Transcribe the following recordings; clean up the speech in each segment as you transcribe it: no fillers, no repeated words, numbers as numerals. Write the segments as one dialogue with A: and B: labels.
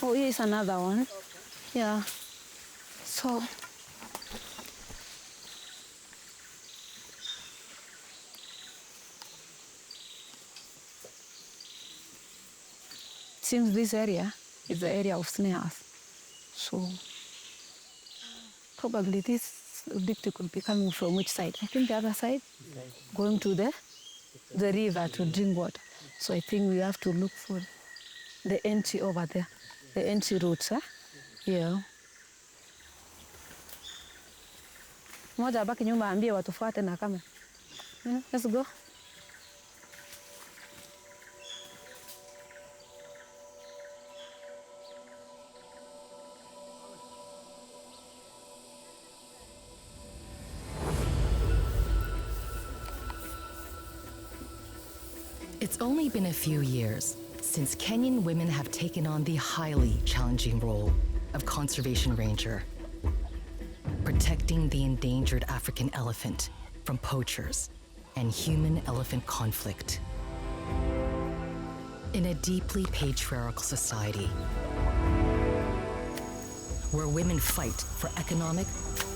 A: Oh, here is another one. Okay. Yeah. So. Seems this area is the area of snares. So probably this victim could be coming from which side? I think the other side, going to the river to drink water. So I think we have to look for the entry over there, the entry routes, huh? Yeah. Moja abaki nyuma ambie watufuate na kamera. Let's go.
B: It's only been a few years since Kenyan women have taken on the highly challenging role of conservation ranger, protecting the endangered African elephant from poachers and human-elephant conflict. In a deeply patriarchal society, where women fight for economic,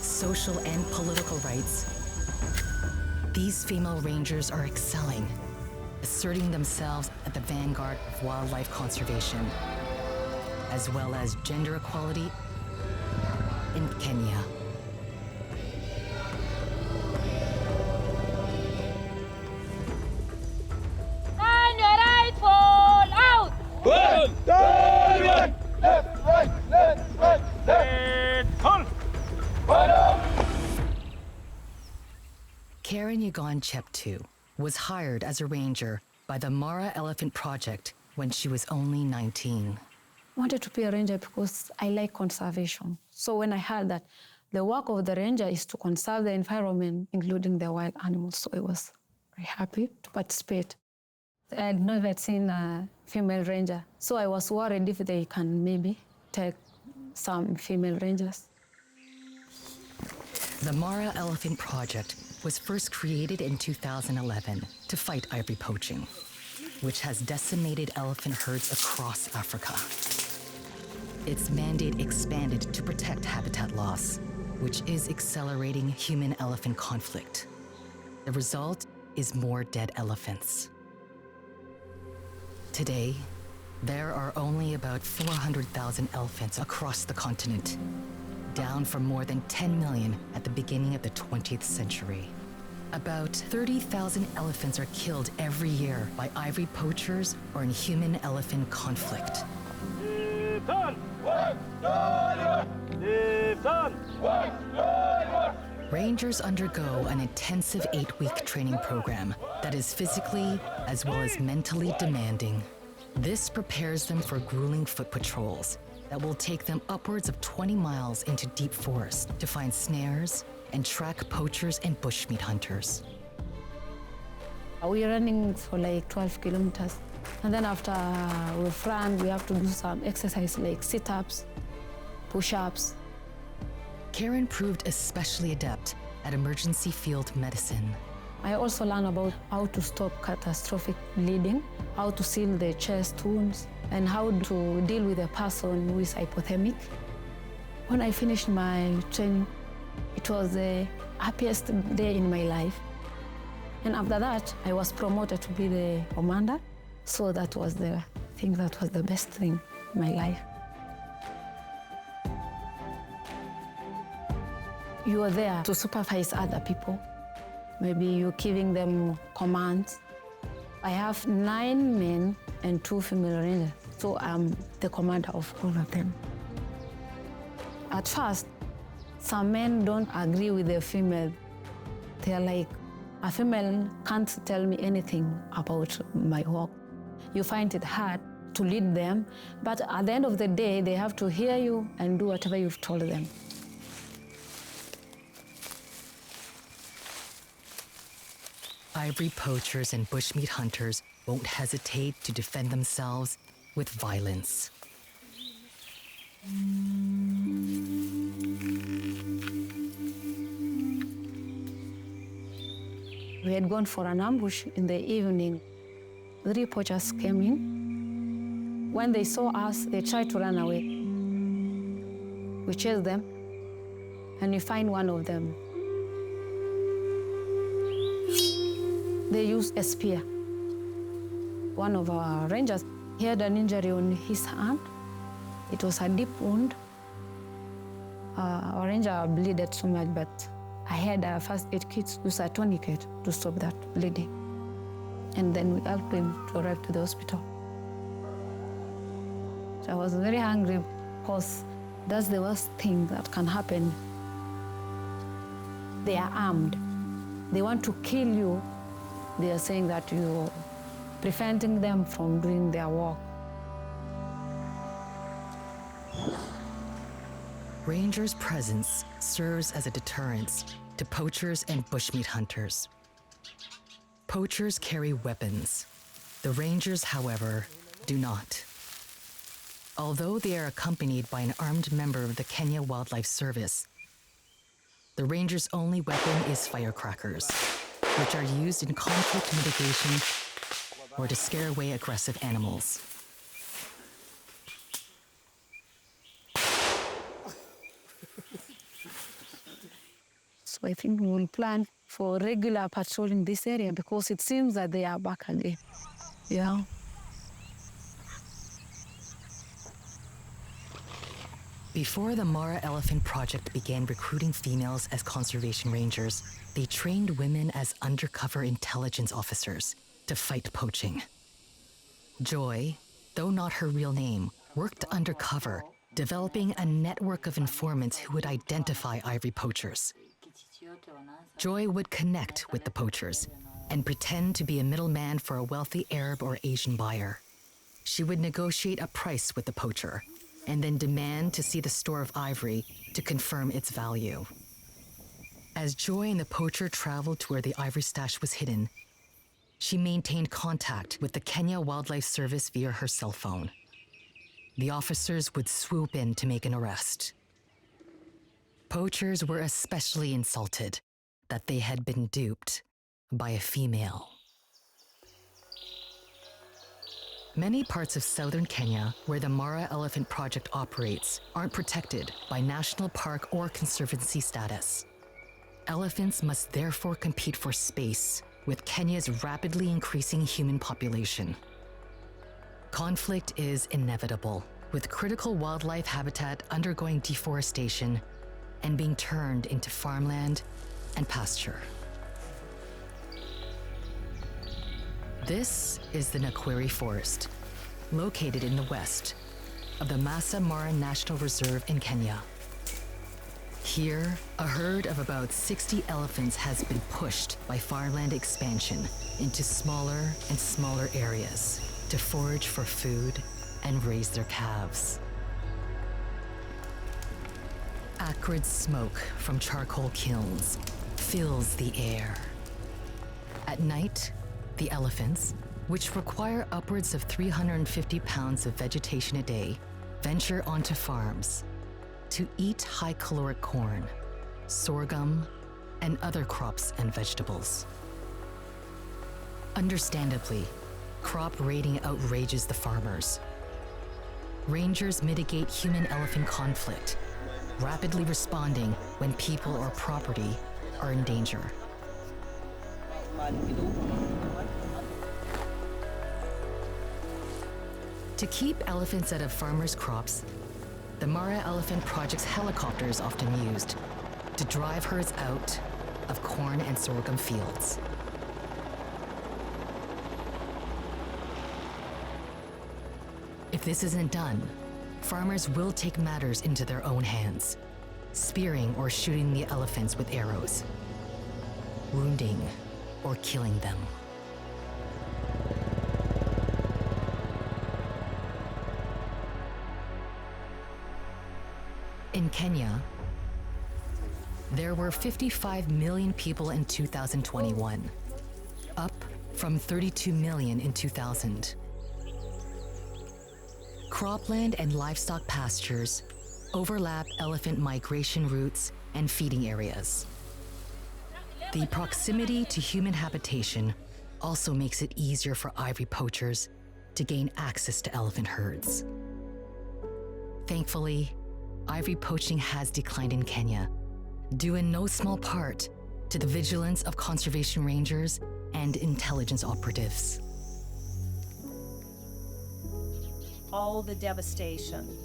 B: social, and political rights, these female rangers are excelling, asserting themselves at the vanguard of wildlife conservation, as well as gender equality in Kenya.
C: Turn your right foot out!
D: One, left, right, left, right, left, hold!
B: Karen Yagon Cheptu was hired as a ranger by the Mara Elephant Project when she was only 19.
A: I wanted to be a ranger because I like conservation. So when I heard that the work of the ranger is to conserve the environment, including the wild animals, so I was very happy to participate. I had never seen a female ranger, so I was worried if they can maybe take some female rangers.
B: The Mara Elephant Project was first created in 2011 to fight ivory poaching, which has decimated elephant herds across Africa. Its mandate expanded to protect habitat loss, which is accelerating human-elephant conflict. The result is more dead elephants. Today, there are only about 400,000 elephants across the continent, down from more than 10 million at the beginning of the 20th century. About 30,000 elephants are killed every year by ivory poachers or in human-elephant conflict. Rangers undergo an intensive 8-week training program that is physically as well as mentally demanding. This prepares them for grueling foot patrols that will take them upwards of 20 miles into deep forest to find snares and track poachers and bushmeat hunters.
A: We're running for like 12 kilometers. And then after we've run, we have to do some exercise like sit-ups, push-ups.
B: Karen proved especially adept at emergency field medicine.
A: I also learned about how to stop catastrophic bleeding, how to seal the chest wounds, and how to deal with a person who is hypothermic. When I finished my training, it was the happiest day in my life. And after that, I was promoted to be the commander. So that was the thing that was the best thing in my life. You are there to supervise other people. Maybe you're giving them commands. I have 9 men and 2 female rangers, so I'm the commander of all of them. At first, some men don't agree with the female. They're like, a female can't tell me anything about my work. You find it hard to lead them, but at the end of the day, they have to hear you and do whatever you've told them.
B: Ivory poachers and bushmeat hunters won't hesitate to defend themselves with violence.
A: We had gone for an ambush in the evening. 3 poachers came in. When they saw us, they tried to run away. We chased them, and we find one of them. They used a spear. One of our rangers, he had an injury on his hand. It was a deep wound. Our ranger bleeded so much, but I had a first aid kit, use a tourniquet to stop that bleeding. And then we helped him to arrive to the hospital. So I was very hungry because that's the worst thing that can happen. They are armed. They want to kill you. They are saying that you're preventing them from doing their work.
B: Rangers' presence serves as a deterrence to poachers and bushmeat hunters. Poachers carry weapons. The Rangers, however, do not. Although they are accompanied by an armed member of the Kenya Wildlife Service, the Rangers' only weapon is firecrackers, which are used in conflict mitigation or to scare away aggressive animals.
A: So I think we will plan for regular patrol in this area because it seems that they are back again. Yeah.
B: Before the Mara Elephant Project began recruiting females as conservation rangers, they trained women as undercover intelligence officers to fight poaching. Joy, though not her real name, worked undercover, developing a network of informants who would identify ivory poachers. Joy would connect with the poachers and pretend to be a middleman for a wealthy Arab or Asian buyer. She would negotiate a price with the poacher and then demand to see the store of ivory to confirm its value. As Joy and the poacher traveled to where the ivory stash was hidden, she maintained contact with the Kenya Wildlife Service via her cell phone. The officers would swoop in to make an arrest. Poachers were especially insulted that they had been duped by a female. Many parts of southern Kenya, where the Mara Elephant Project operates, aren't protected by national park or conservancy status. Elephants must therefore compete for space with Kenya's rapidly increasing human population. Conflict is inevitable, with critical wildlife habitat undergoing deforestation and being turned into farmland and pasture. This is the Nakweri Forest, located in the west of the Masai Mara National Reserve in Kenya. Here, a herd of about 60 elephants has been pushed by farmland expansion into smaller and smaller areas to forage for food and raise their calves. Acrid smoke from charcoal kilns fills the air. At night, the elephants, which require upwards of 350 pounds of vegetation a day, venture onto farms to eat high-caloric corn, sorghum, and other crops and vegetables. Understandably, crop raiding outrages the farmers. Rangers mitigate human-elephant conflict, rapidly responding when people or property are in danger. To keep elephants out of farmers' crops, the Mara Elephant Project's helicopter is often used to drive herds out of corn and sorghum fields. If this isn't done, farmers will take matters into their own hands, spearing or shooting the elephants with arrows, wounding or killing them. In Kenya, there were 55 million people in 2021, up from 32 million in 2000. Cropland and livestock pastures overlap elephant migration routes and feeding areas. The proximity to human habitation also makes it easier for ivory poachers to gain access to elephant herds. Thankfully, ivory poaching has declined in Kenya, due in no small part to the vigilance of conservation rangers and intelligence operatives.
E: All the devastation,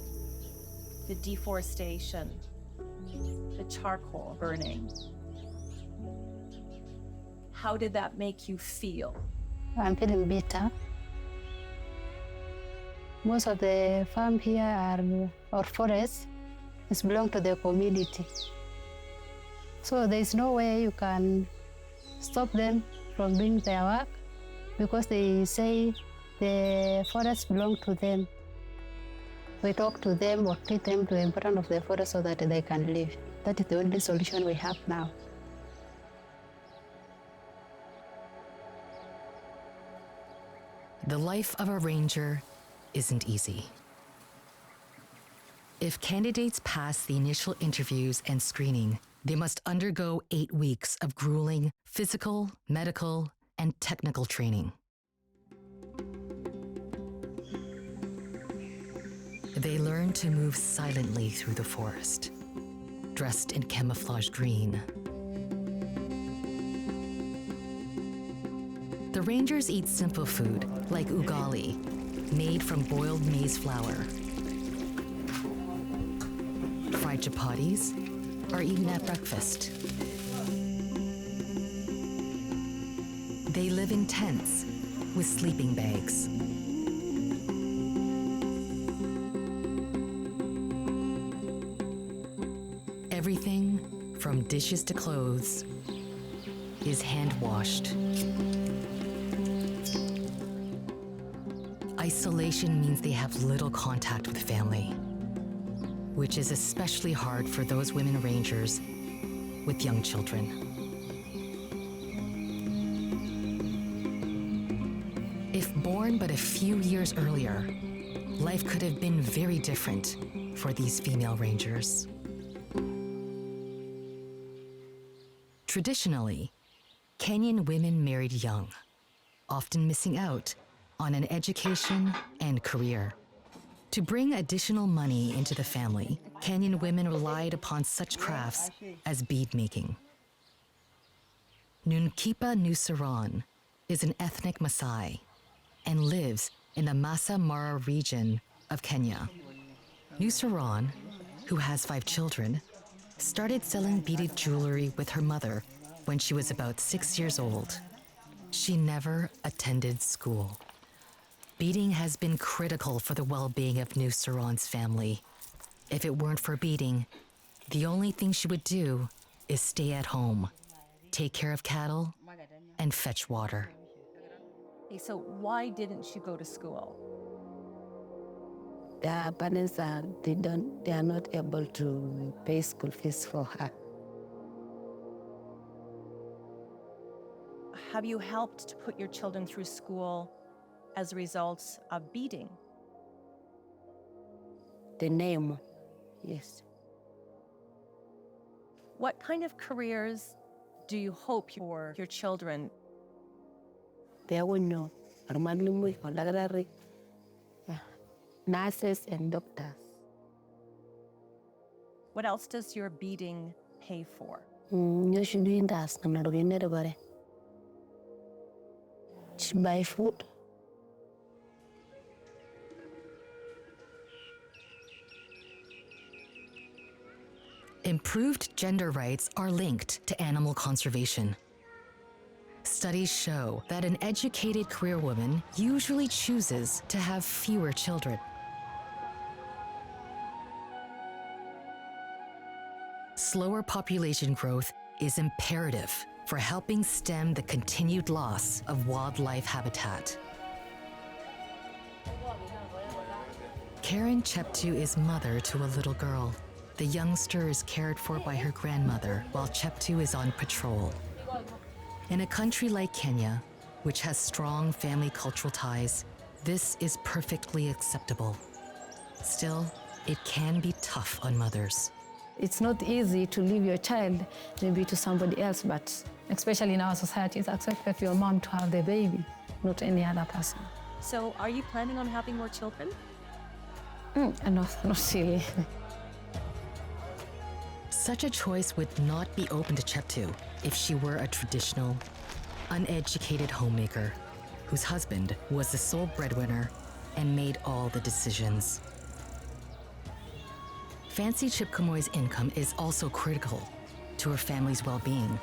E: the deforestation, the charcoal burning. How did that make you feel?
A: I'm feeling bitter. Most of the farm here or forests belong to the community. So there's no way you can stop them from doing their work because they say the forests belong to them. We talk to them or teach them the importance of the forest so that they can live. That is the only solution we have now.
B: The life of a ranger isn't easy. If candidates pass the initial interviews and screening, they must undergo 8 weeks of grueling physical, medical, and technical training. They learn to move silently through the forest, dressed in camouflage green. The rangers eat simple food like ugali, made from boiled maize flour. Fried chapatis are eaten at breakfast. They live in tents with sleeping bags. Everything from dishes to clothes is hand-washed. Isolation means they have little contact with family, which is especially hard for those women rangers with young children. If born but a few years earlier, life could have been very different for these female rangers. Traditionally, Kenyan women married young, often missing out on an education and career. To bring additional money into the family, Kenyan women relied upon such crafts as bead making. Nunkipa Nusaran is an ethnic Maasai and lives in the Masai Mara region of Kenya. Nusaran, who has 5 children, started selling beaded jewelry with her mother when she was about 6 years old. She never attended school. Beading has been critical for the well-being of Nusaran's family. If it weren't for beading, the only thing she would do is stay at home, take care of cattle, and fetch water.
E: Okay, so why didn't she go to school?
A: Their parents they are not able to pay school fees for her.
E: Have you helped to put your children through school as a result of beading?
A: The name, yes.
E: What kind of careers do you hope for your children?
A: They will know. Nurses and doctors.
E: What else does your beading pay for?
A: Buy food.
B: Improved gender rights are linked to animal conservation. Studies show that an educated career woman usually chooses to have fewer children. Slower population growth is imperative for helping stem the continued loss of wildlife habitat. Karen Cheptu is mother to a little girl. The youngster is cared for by her grandmother while Cheptu is on patrol. In a country like Kenya, which has strong family cultural ties, this is perfectly acceptable. Still, it can be tough on mothers.
A: It's not easy to leave your child maybe to somebody else, but especially in our society, it's accepted for your mom to have the baby, not any other person.
E: So are you planning on having more children?
A: No, not really.
B: Such a choice would not be open to Cheptu if she were a traditional, uneducated homemaker whose husband was the sole breadwinner and made all the decisions. Fancy Chipkamoy's income is also critical to her family's well-being.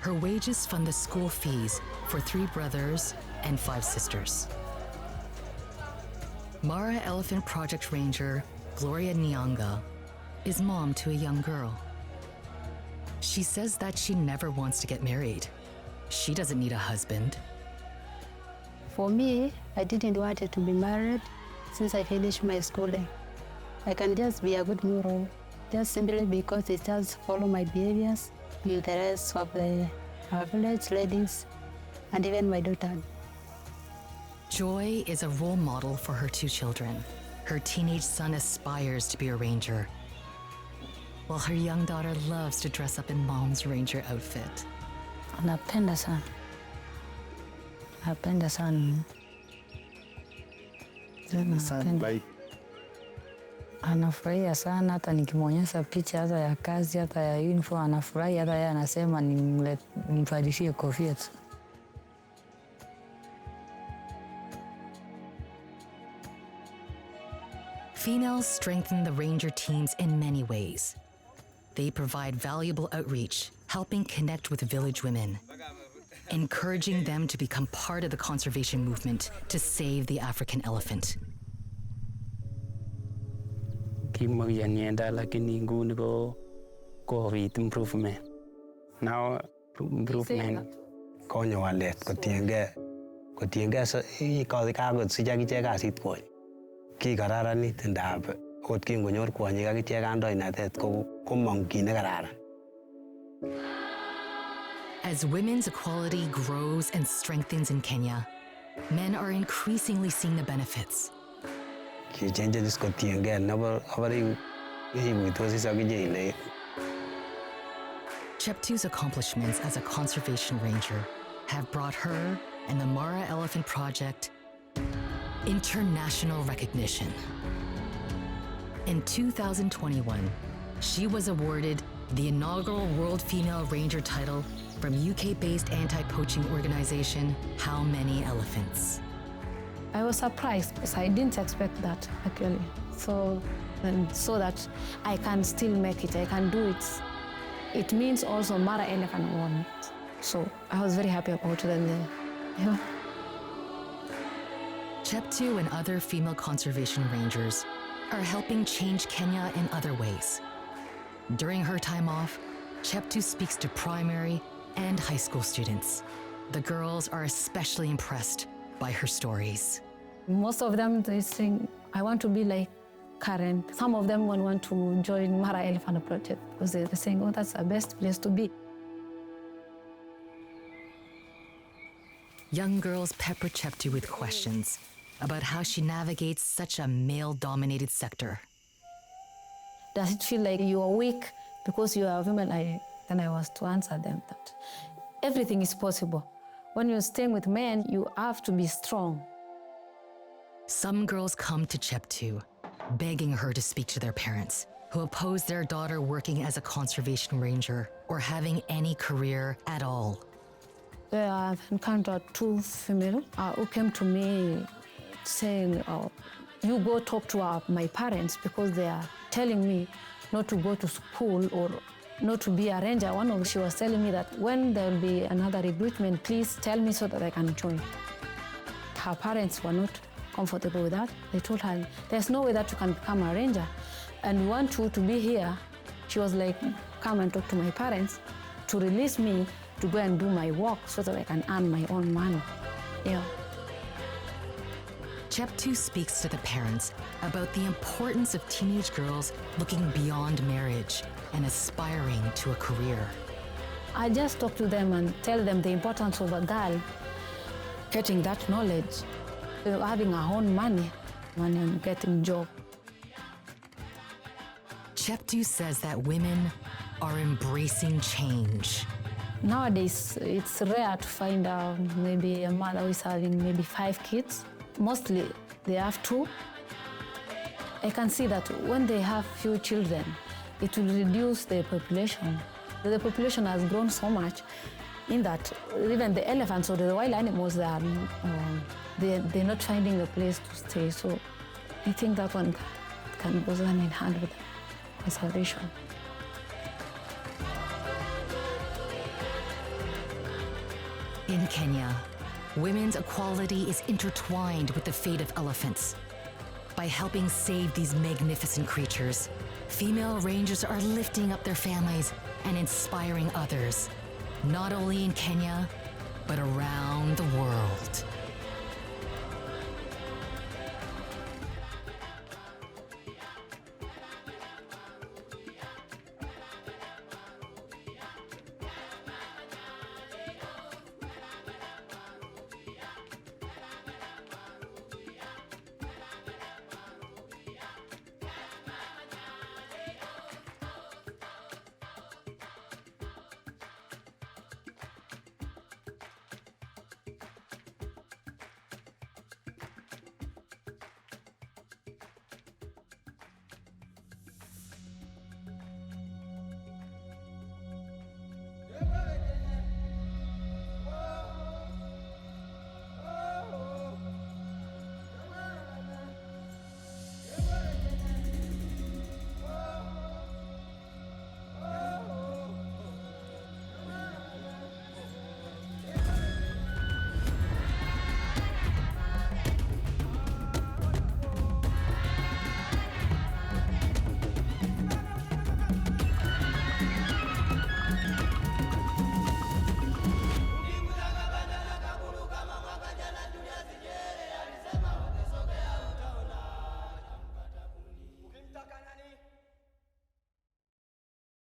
B: Her wages fund the school fees for 3 brothers and 5 sisters. Mara Elephant Project Ranger Gloria Nyanga is mom to a young girl. She says that she never wants to get married. She doesn't need a husband.
F: For me, I didn't want to be married since I finished my schooling. I can just be a good moral, just simply because it does follow my behaviors with the rest of our village ladies and even my daughter.
B: Joy is a role model for her 2 children. Her teenage son aspires to be a ranger, while her young daughter loves to dress up in mom's ranger outfit.
F: Napenda sana. Napenda sana.
G: Like,
F: Anafurahia sana, hata nikimwonyesha picha hata ya kazi, hata ya uniform, anafurahi, hata yeye anasema nimvalishie kofia tu.
B: Females strengthen the ranger teams in many ways. They provide valuable outreach, helping connect with village women, encouraging them to become part of the conservation movement to save the African elephant.
G: kimokiyanienda lakini nguni kobit improvement. Now improvement konyo walet kotiengei kakosich akichek kasit kwony. Kikararanit ndap ot kingonyor kwonyik akichek kandoinatet komong kit nekararan.
B: As women's equality grows and strengthens in Kenya, men are increasingly seeing the benefits.
G: Kichenjenis kotiengei abare ikuitosis akichek ile.
B: Cheptu's accomplishments as a conservation ranger have brought her and the Mara Elephant Project international recognition. In 2021, she was awarded the inaugural World Female Ranger title from UK-based anti-poaching organization How Many Elephants.
A: I was surprised because I didn't expect that actually. So that I can still make it, I can do it. It means also Mara Elephant won it. So I was very happy about that. Yeah.
B: Cheptu and other female conservation rangers are helping change Kenya in other ways. During her time off, Cheptu speaks to primary and high school students. The girls are especially impressed by her stories.
A: Most of them, they think, I want to be like Karen. Some of them want to join Mara Elephant Project because they're saying, oh, that's the best place to be.
B: Young girls pepper Cheptu with questions about how she navigates such a male-dominated sector.
A: Does it feel like you are weak because you are a woman? Then I was to answer them that everything is possible. When you're staying with men, you have to be strong.
B: Some girls come to Cheptu, begging her to speak to their parents, who oppose their daughter working as a conservation ranger or having any career at all.
A: I've encountered 2 females who came to me saying, you go talk to my parents because they are telling me not to go to school or not to be a ranger. One of them, she was telling me that when there will be another recruitment, please tell me so that I can join. Her parents were not comfortable with that. They told her, there's no way that you can become a ranger. And we want you to be here. She was like, come and talk to my parents to release me to go and do my work so that I can earn my own money. Yeah.
B: Cheptu speaks to the parents about the importance of teenage girls looking beyond marriage and aspiring to a career.
A: I just talk to them and tell them the importance of a girl getting that knowledge, having her own money when I'm getting job.
B: Cheptu says that women are embracing change.
A: Nowadays, it's rare to find maybe a mother who is having maybe 5 kids. Mostly, they have 2. I can see that when they have few children, it will reduce their population. The population has grown so much in that even the elephants or the wild animals, they're not finding a place to stay. So I think that one can go hand in hand with conservation.
B: In Kenya, women's equality is intertwined with the fate of elephants. By helping save these magnificent creatures, female rangers are lifting up their families and inspiring others, not only in Kenya, but around the world.